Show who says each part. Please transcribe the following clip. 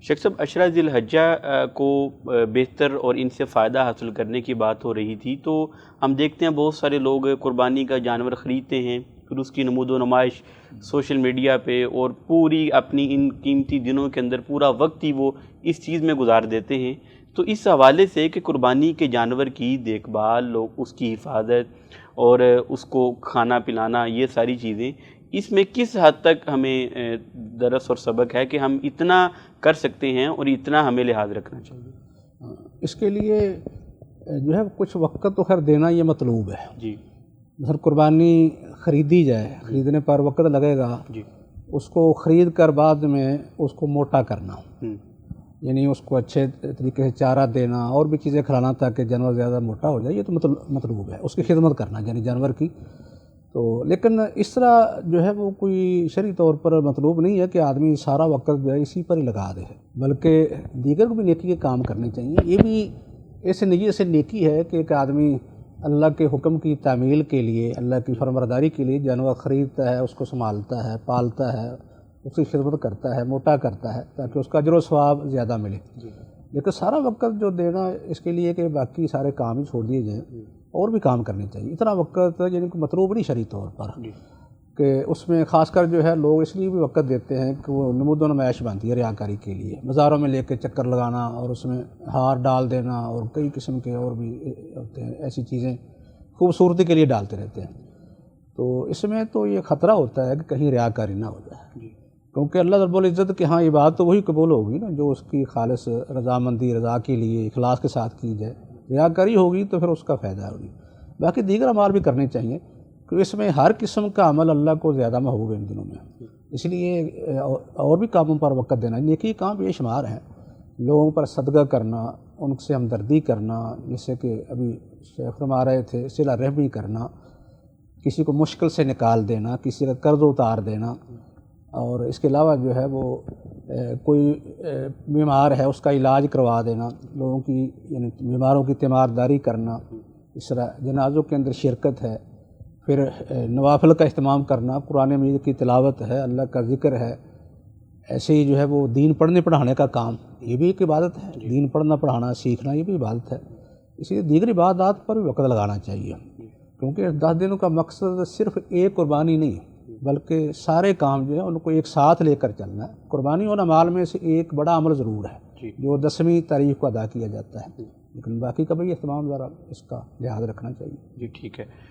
Speaker 1: شیخ صاحب، عشرہ ذی الحجہ کو بہتر اور ان سے فائدہ حاصل کرنے کی بات ہو رہی تھی، تو ہم دیکھتے ہیں بہت سارے لوگ قربانی کا جانور خریدتے ہیں، پھر اس کی نمود و نمائش سوشل میڈیا پہ اور پوری اپنی ان قیمتی دنوں کے اندر پورا وقت ہی وہ اس چیز میں گزار دیتے ہیں۔ تو اس حوالے سے کہ قربانی کے جانور کی دیکھ بھال، لوگ اس کی حفاظت اور اس کو کھانا پلانا، یہ ساری چیزیں، اس میں کس حد تک ہمیں درس اور سبق ہے کہ ہم اتنا کر سکتے ہیں اور اتنا ہمیں لحاظ رکھنا چاہیے؟
Speaker 2: اس کے لیے جو ہے کچھ وقت تو خیر دینا یہ مطلوب ہے۔
Speaker 1: جی
Speaker 2: مثلا قربانی خریدی جائے، خریدنے پر وقت لگے گا،
Speaker 1: جی
Speaker 2: اس کو خرید کر بعد میں اس کو موٹا کرنا، یعنی اس کو اچھے طریقے سے چارہ دینا اور بھی چیزیں کھلانا تاکہ جانور زیادہ موٹا ہو جائے، یہ تو مطلوب ہے، اس کی خدمت کرنا یعنی جانور کی۔ تو لیکن اس طرح جو ہے وہ کوئی شرعی طور پر مطلوب نہیں ہے کہ آدمی سارا وقت جو ہے اسی پر ہی لگا دے، بلکہ دیگر کو بھی نیکی کے کام کرنے چاہیے۔ یہ بھی ایسے نیکی ہے کہ ایک آدمی اللہ کے حکم کی تعمیل کے لیے، اللہ کی فرمانبرداری کے لیے جانور خریدتا ہے، اس کو سنبھالتا ہے، پالتا ہے، اس کی خدمت کرتا ہے، موٹا کرتا ہے تاکہ اس کا اجر و ثواب زیادہ ملے۔ لیکن سارا وقت جو دینا اس کے لیے کہ باقی سارے کام ہی چھوڑ دیے جائیں اور بھی کام کرنے چاہیے، اتنا وقت یعنی کہ مطلوب نہیں شرعی طور پر، کہ اس میں خاص کر جو ہے لوگ اس لیے بھی وقت دیتے ہیں کہ وہ نمود و نمائش بنتی ہے ریاکاری کے لیے، بازاروں میں لے کے چکر لگانا اور اس میں ہار ڈال دینا اور کئی قسم کے اور بھی ہوتے ہیں، ایسی چیزیں خوبصورتی کے لیے ڈالتے رہتے ہیں۔ تو اس میں تو یہ خطرہ ہوتا ہے کہ کہیں ریاکاری نہ ہو جائے، کیونکہ اللہ رب العزت کے ہاں عبادت تو وہی قبول ہوگی نا جو اس کی خالص رضامندی، رضا کے لیے اخلاص کے ساتھ کی جائے۔ ریاکاری ہوگی تو پھر اس کا فائدہ ہوگی۔ باقی دیگر اعمال بھی کرنے چاہیے، کہ اس میں ہر قسم کا عمل اللہ کو زیادہ محبوب ہے ان دنوں میں، اس لیے اور بھی کاموں پر وقت دینا۔ نیکی کام بے شمار ہیں، لوگوں پر صدقہ کرنا، ان سے ہمدردی کرنا، جیسے کہ ابھی شیخ فرما رہے تھے، صلہ رحمی کرنا، کسی کو مشکل سے نکال دینا، کسی کا قرض اتار دینا، اور اس کے علاوہ جو ہے وہ کوئی بیمار ہے اس کا علاج کروا دینا، لوگوں کی یعنی بیماروں کی تیمارداری کرنا، اس طرح جنازوں کے اندر شرکت ہے، پھر نوافل کا اہتمام کرنا، قرآن مجید کی تلاوت ہے، اللہ کا ذکر ہے، ایسے ہی جو ہے وہ دین پڑھنے پڑھانے کا کام، یہ بھی ایک عبادت ہے، دین پڑھنا پڑھانا سیکھنا یہ بھی عبادت ہے۔ اسی لیے دیگر عبادات پر بھی وقت لگانا چاہیے، کیونکہ 10 دنوں کا مقصد صرف ایک قربانی نہیں بلکہ سارے کام جو ہے ان کو ایک ساتھ لے کر چلنا ہے۔ قربانی اور اعمال میں سے ایک بڑا عمل ضرور ہے جو 10ویں تاریخ کو ادا کیا جاتا ہے، لیکن باقی کا بھی اہتمام ذرا اس کا لحاظ رکھنا چاہیے۔
Speaker 1: جی ٹھیک ہے۔